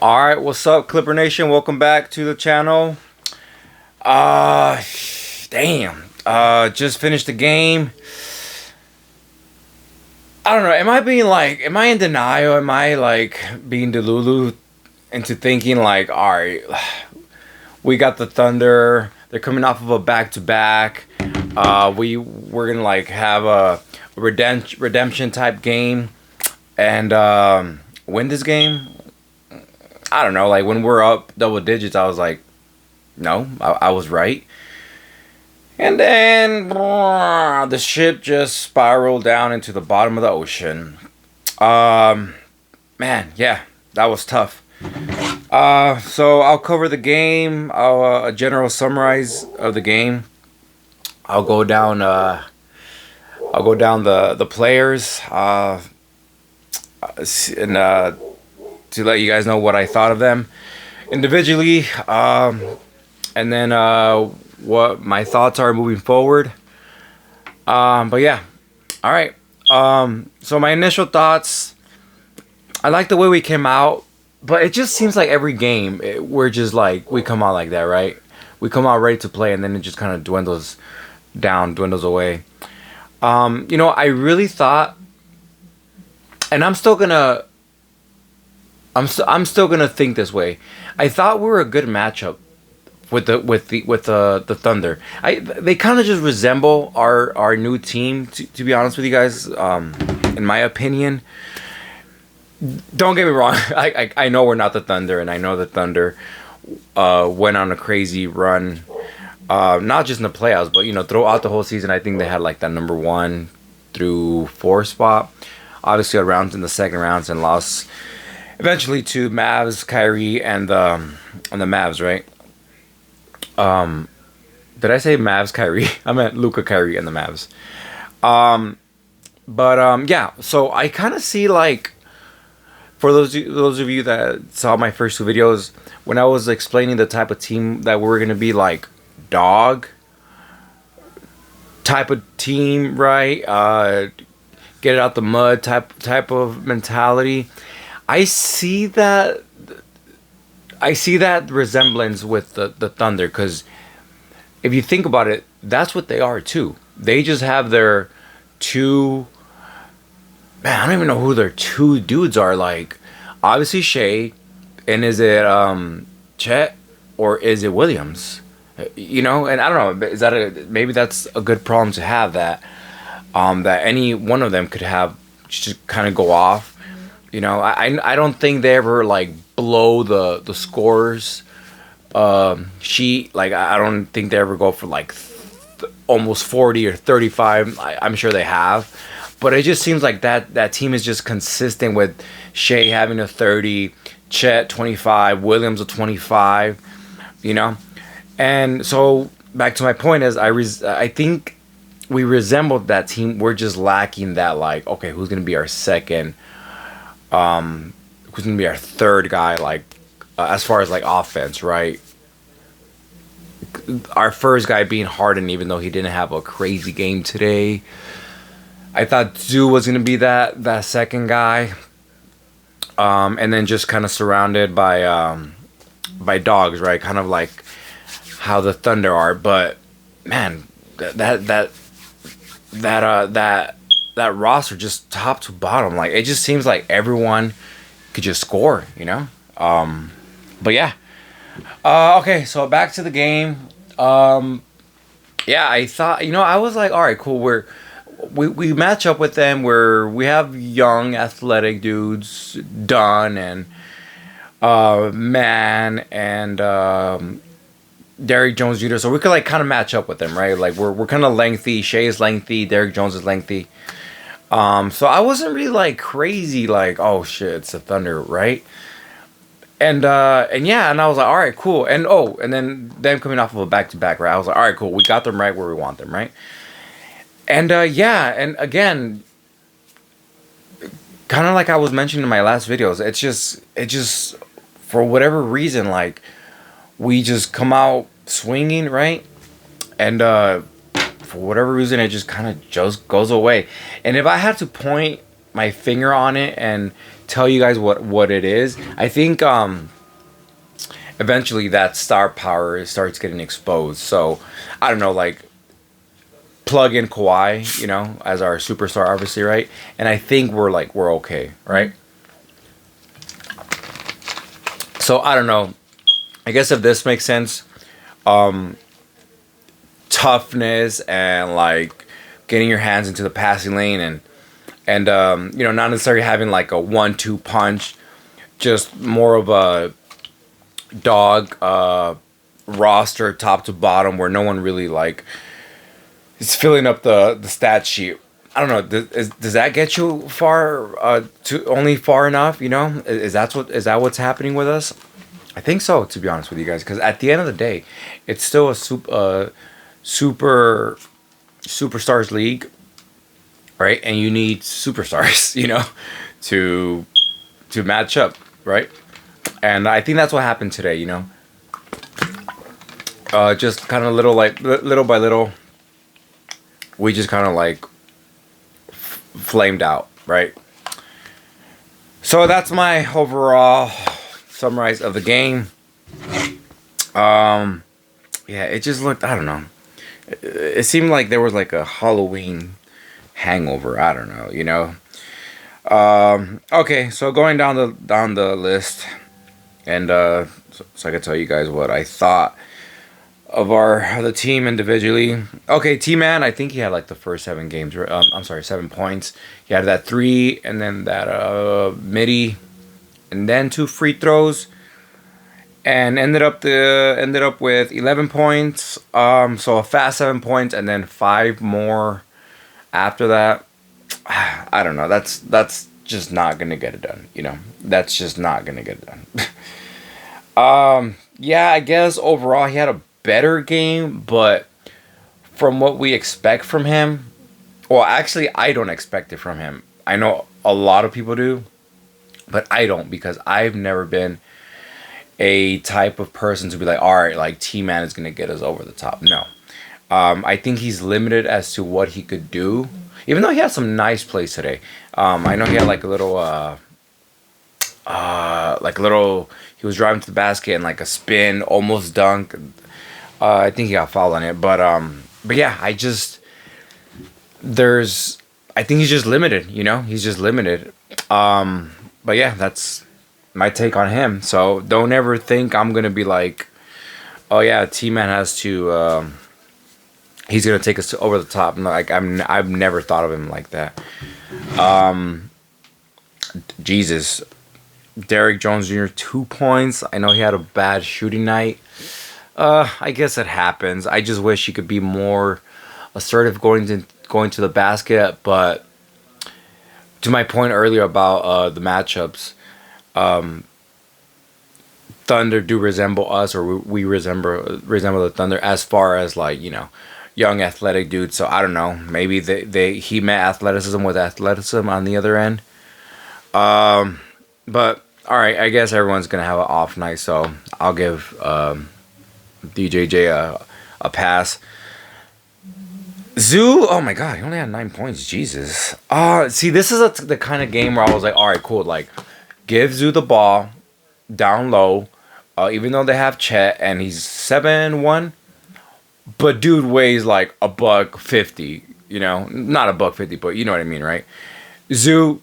Alright, what's up, Clipper Nation? Welcome back to the channel. Uh Damn. Just finished the game. I don't know, am I in denial? Am I like being delulu into thinking like, alright, we got the Thunder, they're coming off of a back-to-back. We're gonna like have a redemption type game and win this game. I don't know, like when we're up double digits, I was like, no, I was right. And then the ship just spiraled down into the bottom of the ocean. Man, yeah, that was tough. So I'll cover the game. I'll a general summarize of the game. I'll go down. I'll go down the players. And to let you guys know what I thought of them individually, and then what my thoughts are moving forward. But yeah, all right. So my initial thoughts, I like the way we came out, but it just seems like every game we're just like we come out like that, right? We come out ready to play, and then it just kind of dwindles down, dwindles away. I really thought, and I'm still gonna think this way. I thought we were a good matchup with the Thunder. They kind of just resemble our new team. To be honest with you guys, in my opinion, don't get me wrong. I know we're not the Thunder, and I know the Thunder went on a crazy run, not just in the playoffs, but throughout the whole season. I think they had like that number 1 through 4 spot. Obviously, around in the second rounds and lost eventually to Mavs, Kyrie, and the Mavs, right? Did I say Mavs, Kyrie? I meant Luca, Kyrie, and the Mavs. Yeah. So I kind of see like, for those of you that saw my first 2 videos, when I was explaining the type of team that we're gonna be, like dog type of team, right? Get it out the mud type of mentality. I see that resemblance with the Thunder, because if you think about it, that's what they are too. They just have their 2, man, I don't even know who their 2 dudes are. Like, obviously Shea, and is it Chet or is it Williams? And I don't know. Is that maybe that's a good problem to have, that any one of them could have just kind of go off. I don't think they ever like blow the scores sheet. Like, I don't think they ever go for like almost 40 or 35. I'm sure they have, but it just seems like that team is just consistent with Shea having a 30, Chet 25, Williams a 25. And so back to my point is I think we resembled that team. We're just lacking that, like, okay, who's gonna be our second? Who's gonna be our third guy, like, as far as like offense, right? Our first guy being Harden, even though he didn't have a crazy game today. I thought Zoo was gonna be that second guy, and then just kind of surrounded by dogs, right? Kind of like how the Thunder are, but man, that roster, just top to bottom, like, it just seems like everyone could just score. But yeah. Okay, so back to the game. Yeah, I thought, I was like, all right, cool. We match up with them where we have young athletic dudes, Dunn and Man and Derrick Jones Jr., so we could like kind of match up with them, right? Like, we're kind of lengthy. Shea is lengthy. Derrick Jones is lengthy. So I wasn't really like crazy, like, oh shit, it's the Thunder, right? And yeah, and I was like, all right, cool. And then them coming off of a back-to-back, right? I was like, all right, cool. We got them right where we want them, right? And yeah, and again, kind of like I was mentioning in my last videos, it just for whatever reason, like, we just come out swinging, right? And for whatever reason, it just kind of just goes away. And if I had to point my finger on it and tell you guys what it is. I think eventually that star power starts getting exposed. So I don't know, like plug in Kawhi, as our superstar, obviously, right? And I think we're okay, right? So I don't know. I guess if this makes sense, toughness and like getting your hands into the passing lane and not necessarily having like a 1-2 punch, just more of a dog roster top to bottom where no one really like is filling up the stat sheet. I don't know. Does that get you far? To only far enough? Is that what's happening with us? I think so. To be honest with you guys, because at the end of the day, it's still a super superstars league, right? And you need superstars, to match up, right? And I think that's what happened today. Just kind of little by little, we just kind of like flamed out, right? So that's my overall summarize of the game. Yeah, it just looked, I don't know. It seemed like there was like a Halloween hangover. I don't know. Okay, so going down the list, and so I can tell you guys what I thought of the team individually. Okay, T-Man, I think he had like the first 7 games. I'm sorry, 7 points. He had that 3, and then that midi, and then 2 free throws, and ended up with 11 points. So a fast 7 points, and then 5 more after that. I don't know. That's just not gonna get it done. That's just not gonna get it done. Yeah, I guess overall he had a better game, but from what we expect from him, well, actually, I don't expect it from him. I know a lot of people do, but I don't, because I've never been a type of person to be like, all right, like T-Man is gonna get us over the top. No, I think he's limited as to what he could do. Even though he had some nice plays today, I know he had like a little, he was driving to the basket and like a spin, almost dunk. I think he got fouled on it, but yeah, I think he's just limited. He's just limited. But yeah, that's my take on him. So don't ever think I'm gonna be like, oh yeah, T-Man has to. He's gonna take us over the top. Like I've never thought of him like that. Jesus, Derrick Jones Jr. 2 points. I know he had a bad shooting night. I guess it happens. I just wish he could be more assertive going to the basket. But to my point earlier about the matchups, Thunder do resemble us, or we resemble the Thunder as far as like young athletic dudes. So I don't know. Maybe he met athleticism with athleticism on the other end. But all right, I guess everyone's gonna have an off night, so I'll give DJJ a pass. Zoo, oh my god, he only had 9 points. Jesus. See, this is the kind of game where I was like, all right, cool. Like, give Zoo the ball down low, even though they have Chet and he's 7'1", but dude weighs like $150. Not $150, but you know what I mean, right? Zoo,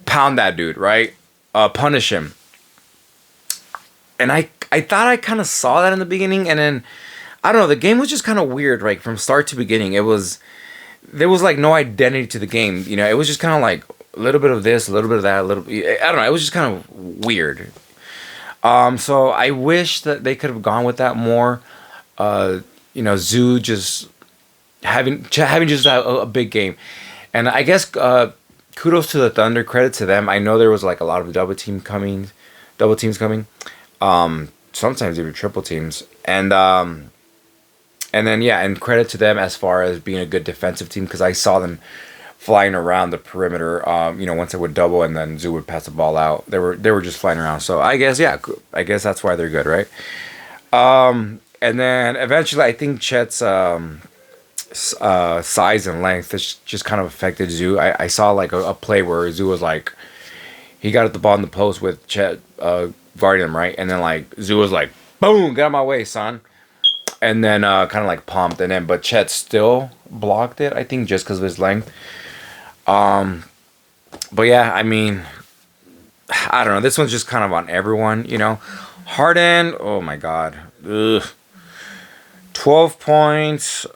pound that dude, right? Punish him. And I thought I kind of saw that in the beginning, and then I don't know. The game was just kind of weird, like from start to beginning. There was like no identity to the game. It was just kind of like a little bit of this, a little bit of that, a little. I don't know. It was just kind of weird. So I wish that they could have gone with that more. Zoo just having just a big game, and I guess kudos to the Thunder. Credit to them. I know there was like a lot of double teams coming. Sometimes even triple teams, and then yeah, and credit to them as far as being a good defensive team, because I saw them flying around the perimeter. Once it would double and then Zoo would pass the ball out, they were just flying around. So I guess that's why they're good, right? And then eventually, I think Chet's size and length just kind of affected Zoo. I saw like a play where Zoo was like, he got at the ball in the post with Chet guarding him, right? And then like Zoo was like, boom, get out of my way, son. And then kind of like pumped, and then but Chet still blocked it. I think just because of his length. But yeah, I mean, I don't know. This one's just kind of on everyone, you know. Harden, oh my God, ugh. 12 points,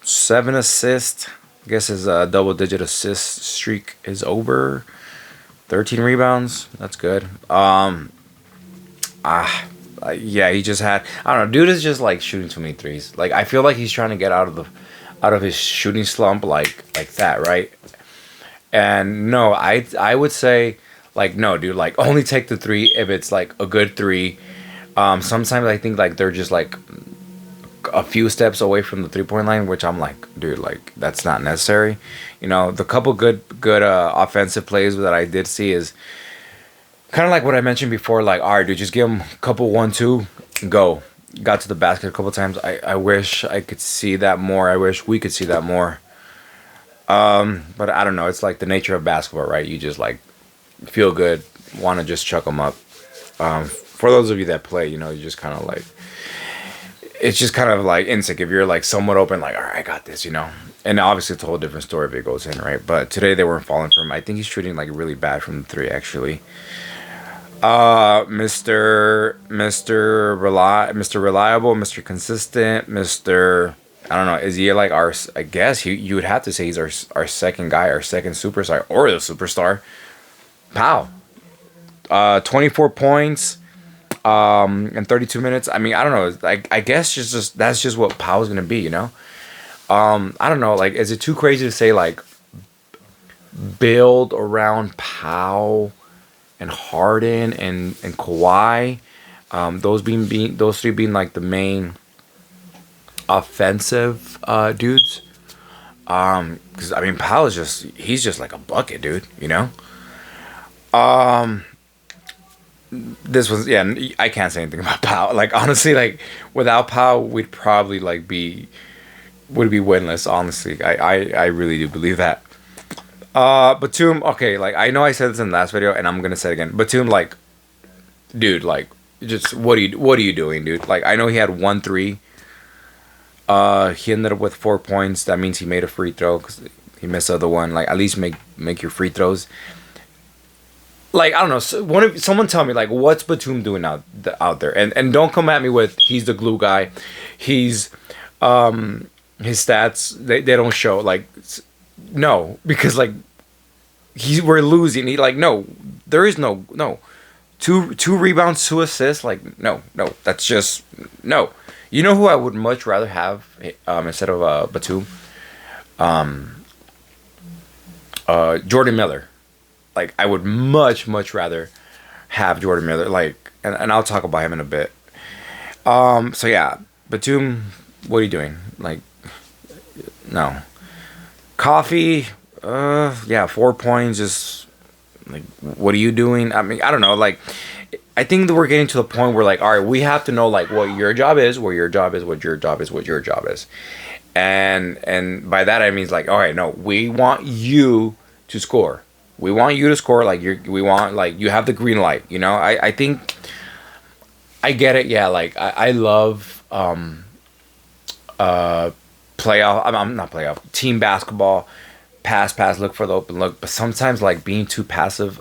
7 assists. I guess his double-digit assist streak is over. 13 rebounds. That's good. Yeah, he just had. I don't know. Dude is just like shooting too many threes. Like I feel like he's trying to get out of his shooting slump, like that, right? And no, I would say like no, dude. Like only take the three if it's like a good three. Sometimes I think like they're just like a few steps away from the 3 point line, which I'm like, dude, like that's not necessary. You know, the couple good offensive plays that I did see is kind of like what I mentioned before. Like, all right, dude, just give him a couple 1-2, go. Got to the basket a couple times. I wish I could see that more. I wish we could see that more. But I don't know. It's like the nature of basketball, right? You just like feel good, want to just chuck them up. For those of you that play, you know, you just kind of like, it's just kind of like instinct. If you're like somewhat open, like, all right, I got this, you know. And obviously it's a whole different story if it goes in, right? But today they weren't falling for him. I think he's shooting like really bad from the three, actually. Mr. Reliable, Mr. Consistent, Mr. I don't know. Is he like our? I guess you would have to say he's our second guy, our second superstar, or the superstar. Powell. 24 points. In 32 minutes. I mean, I don't know. I guess just that's just what Powell's gonna be, you know. I don't know. Like, is it too crazy to say like build around Powell and Harden and Kawhi? Those three being like the main offensive dudes. Because I mean, Powell is he's just like a bucket, dude. You know. This was yeah. I can't say anything about Powell. Like honestly, like without Powell, we'd probably like would be winless. Honestly, I really do believe that. Batum. Okay, like I know I said this in the last video, and I'm gonna say it again. Batum, like, dude, like, just what are you doing, dude? Like I know he had 1 3. He ended up with 4 points. That means he made a free throw because he missed the other one. Like at least make your free throws. Like I don't know, someone tell me like what's Batum doing out there, and don't come at me with he's the glue guy, he's his stats they don't show like no because like we're losing. He like no, there is no two rebounds, 2 assists, like no that's just no. You know who I would much rather have instead of Batum, Jordan Miller. Like I would much rather have Jordan Miller. Like, and I'll talk about him in a bit. So yeah, Batum, what are you doing? Like, no. Coffee, yeah, 4 points. Just like, what are you doing? I mean, I don't know. Like, I think that we're getting to the point where like, all right, we have to know like what your job is, where your job is, what your job is, what your job is, and by that I mean like, all right, no, we want you to score. We want you to score. Like we want like you have the green light. You know. I think I get it. Yeah. Like I love playoff. I'm not playoff. Team basketball. Pass. Look for the open look. But sometimes like being too passive,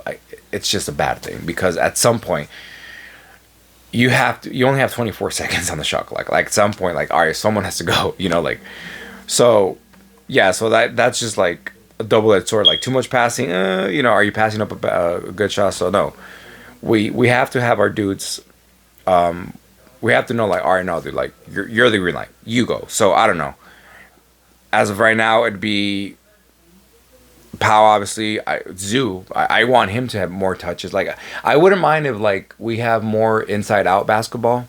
it's just a bad thing because at some point you only have 24 seconds on the shot clock. Like at some point, like all right, someone has to go. You know, like so. Yeah. So that's just like a double-edged sword. Like too much passing, you know, are you passing up a good shot? So no, we have to have our dudes. We have to know like, all right, no, dude, like you're the green light, you go. So I don't know. As of right now, it'd be Powell, obviously. Zoo. I want him to have more touches. Like I wouldn't mind if like we have more inside-out basketball.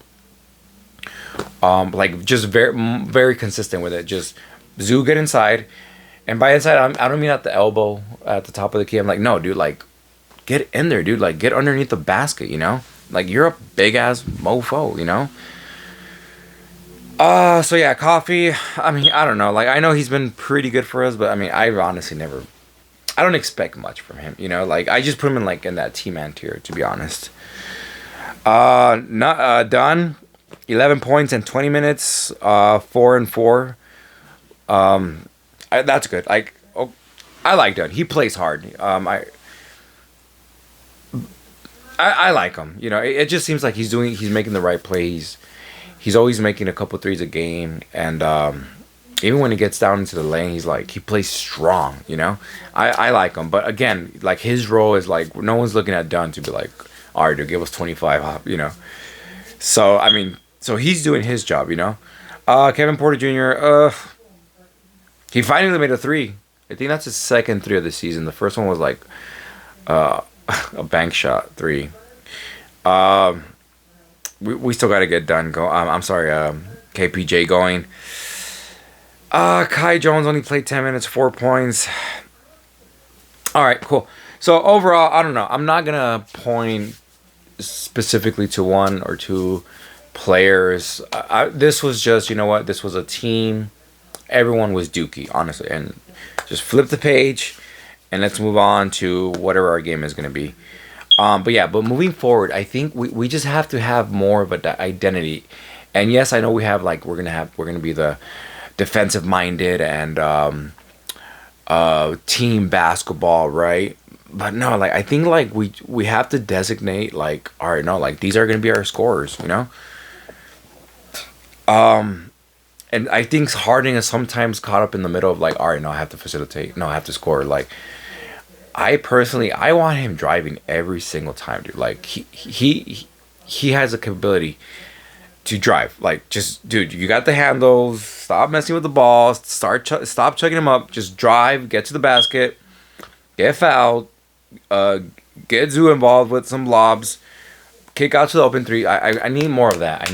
Like just very consistent with it. Just Zoo get inside. And by inside, I don't mean at the elbow, at the top of the key. I'm like, no, dude, like, get in there, dude. Like, get underneath the basket, you know? Like, you're a big-ass mofo, you know? So, yeah, Coffee. I mean, I don't know. Like, I know he's been pretty good for us, but, I mean, I've honestly never I don't expect much from him. You know, like I just put him in like in that T-man tier, to be honest. Not Dunn, 11 points in 20 minutes. 4 and 4. That's good. Like, oh, I like Dunn. He plays hard. I like him. You know, it just seems like he's making the right plays. He's always making a couple threes a game, and even when he gets down into the lane, he plays strong. You know, I like him. But again, like his role is like no one's looking at Dunn to be like, all right, dude, give us 25. You know, so I mean, so he's doing his job. You know, Kevin Porter Jr. He finally made a three. I think that's his second three of the season. The first one was like a bank shot three. We still got to get done. I'm sorry, KPJ going. Kai Jones only played 10 minutes, 4 points. All right, cool. So overall, I don't know. I'm not gonna point specifically to one or two players. This was just, you know what? This was a team. Everyone was dookie, honestly, and just flip the page and let's move on to whatever our game is gonna be. But moving forward, I think we just have to have more of an identity. And yes, I know we're gonna be the defensive minded and team basketball, right? But no, like I think like we have to designate like, all right, no, like these are gonna be our scorers, you know. And I think Harding is sometimes caught up in the middle of like, all right, no, I have to facilitate, no, I have to score. Like I personally, I want him driving every single time, dude. Like he has a capability to drive. Like just, dude, you got the handles. Stop messing with the ball. Stop chugging him up. Just drive. Get to the basket. Get fouled. Get Zoo involved with some lobs. Kick out to the open three. I need more of that.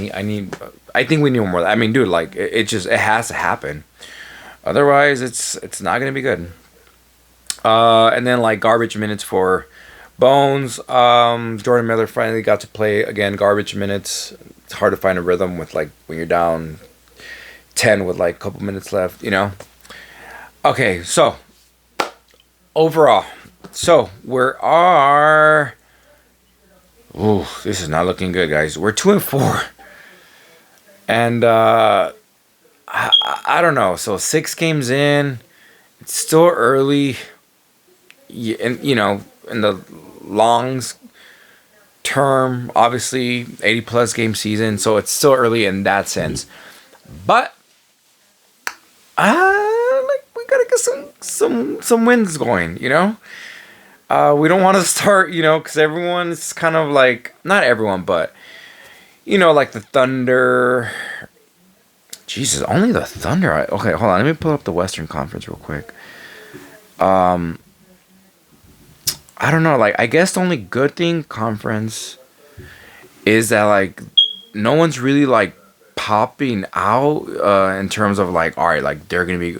I think we need more of that. I mean, dude, like it has to happen. Otherwise, it's not gonna be good. And then like garbage minutes for Bones. Jordan Miller finally got to play again. Garbage minutes. It's hard to find a rhythm with like when you're down 10 with like a couple minutes left. You know. Okay, so overall, we are. Ooh, this is not looking good, guys. We're 2-4, and I don't know. So 6 games in, it's still early. And you know, in the long term, obviously 80 plus game season, so it's still early in that sense. But like we gotta get some wins going, you know. We don't want to start, you know, because everyone's kind of like, not everyone, but you know, like the Thunder. Jesus, only the Thunder. Okay, hold on. Let me pull up the Western Conference real quick. I don't know, like I guess the only good thing conference is that like no one's really like popping out in terms of like, all right, like they're gonna be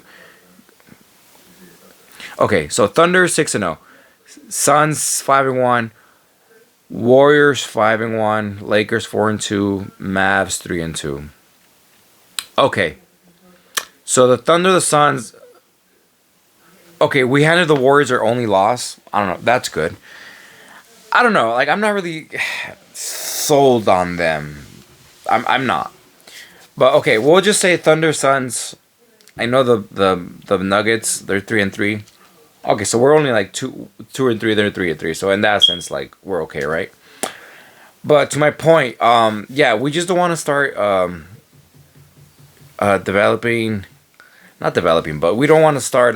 okay. So Thunder 6-0, Suns 5-1, Warriors 5-1, Lakers 4-2, Mavs 3-2. Okay, so the Thunder, the Suns. Okay, we handed the Warriors their only loss. I don't know. That's good. I don't know. Like, I'm not really sold on them. I'm not. But okay, we'll just say Thunder, Suns. I know the Nuggets. They're 3-3. Okay, so we're only like 2-3. They're 3-3. So in that sense, like we're okay, right? But to my point, yeah, we just don't want to start developing. Not developing, but we don't want to start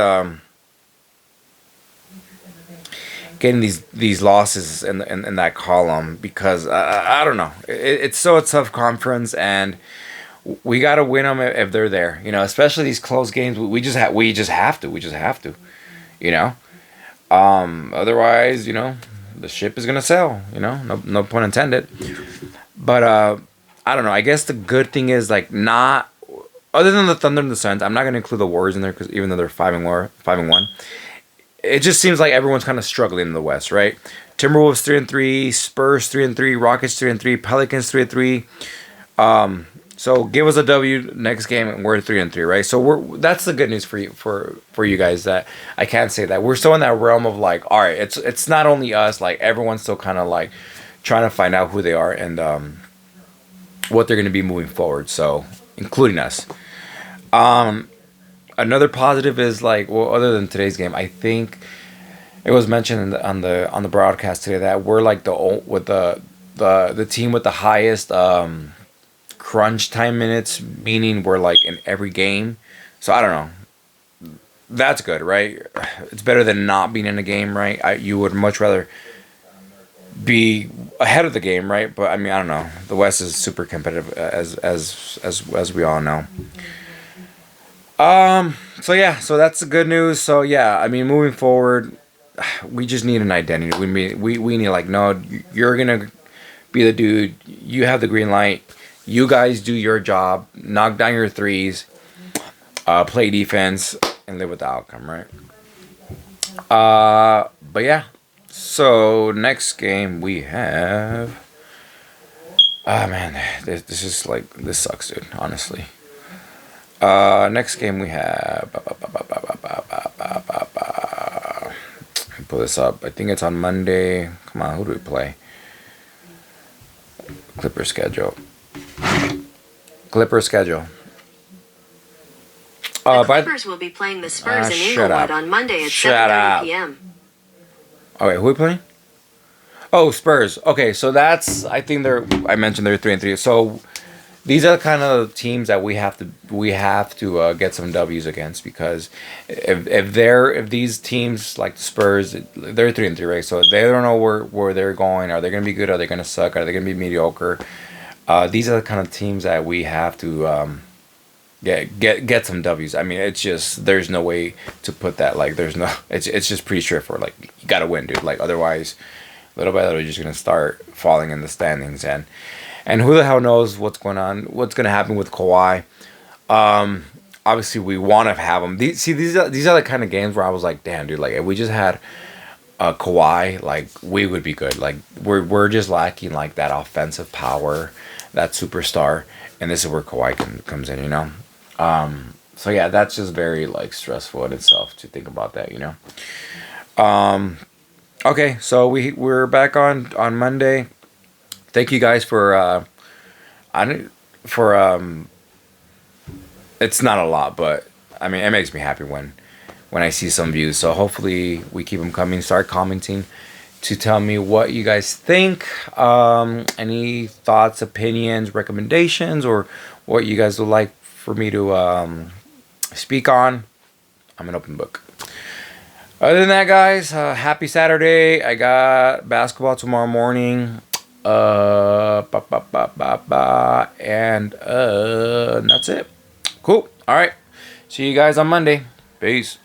getting these losses in that column because I don't know. It's so a tough conference and we got to win them if they're there. You know, especially these close games. We just have to. You know, otherwise, you know, the ship is gonna sail. You know, no pun intended. But I don't know. I guess the good thing is like not other than the Thunder and the Suns. I'm not gonna include the Warriors in there because even though they're 5-1. It just seems like everyone's kind of struggling in the West, right? Timberwolves 3-3, Spurs 3-3, Rockets 3-3, Pelicans 3-3, So give us a W next game, and we're 3-3, right? So that's the good news for you for you guys, that I can't say that we're still in that realm of like, all right, it's not only us, like everyone's still kind of like trying to find out who they are and what they're going to be moving forward. So including us. Another positive is like, well, other than today's game, I think it was mentioned on the broadcast today that we're like with the team with the highest crunch time minutes, meaning we're like in every game. So I don't know. That's good, right? It's better than not being in a game, right? You would much rather be ahead of the game, right? But I mean, I don't know. The West is super competitive, as we all know. So yeah, so that's the good news. So yeah, I mean, moving forward, we just need an identity. We need like, no, you're gonna be the dude. You have the green light. You guys do your job. Knock down your threes. Play defense and live with the outcome, right? But yeah. So next game we have. Ah man, this is like, this sucks, dude. Honestly. Next game we have. Pull this up. I think it's on Monday. Come on, who do we play? Clipper schedule. The Clippers will be playing the Spurs in Inglewood on Monday at 7:30 p.m. Okay, who are we playing? Oh, Spurs. Okay, so that's, I think I mentioned they're 3-3. So these are the kind of teams that we have to get some W's against, because if these teams like the Spurs, they're 3-3, right? So they don't know where they're going. Are they going to be good? Are they going to suck? Are they going to be mediocre? These are the kind of teams that we have to get some W's. I mean, it's just, there's no way to put that, like, there's no, it's just pretty straightforward. Like, you got to win, dude. Like, otherwise, little by little, you're just going to start falling in the standings. And who the hell knows what's going to happen with Kawhi. Obviously, we want to have him. These are the kind of games where I was like, damn, dude, like, if we just had Kawhi, like, we would be good. Like, we're just lacking, like, that offensive power, that superstar. And this is where Kawhi comes in, you know? So yeah, that's just very like stressful in itself to think about that, you know? Okay, so we're back on Monday. Thank you guys for it's not a lot, but I mean, it makes me happy when I see some views. So hopefully we keep them coming. Start commenting to tell me what you guys think. Any thoughts, opinions, recommendations, or what you guys would like for me to speak on. I'm an open book. Other than that, guys, happy Saturday. I got basketball tomorrow morning. And that's it. Cool. All right. See you guys on Monday. Peace.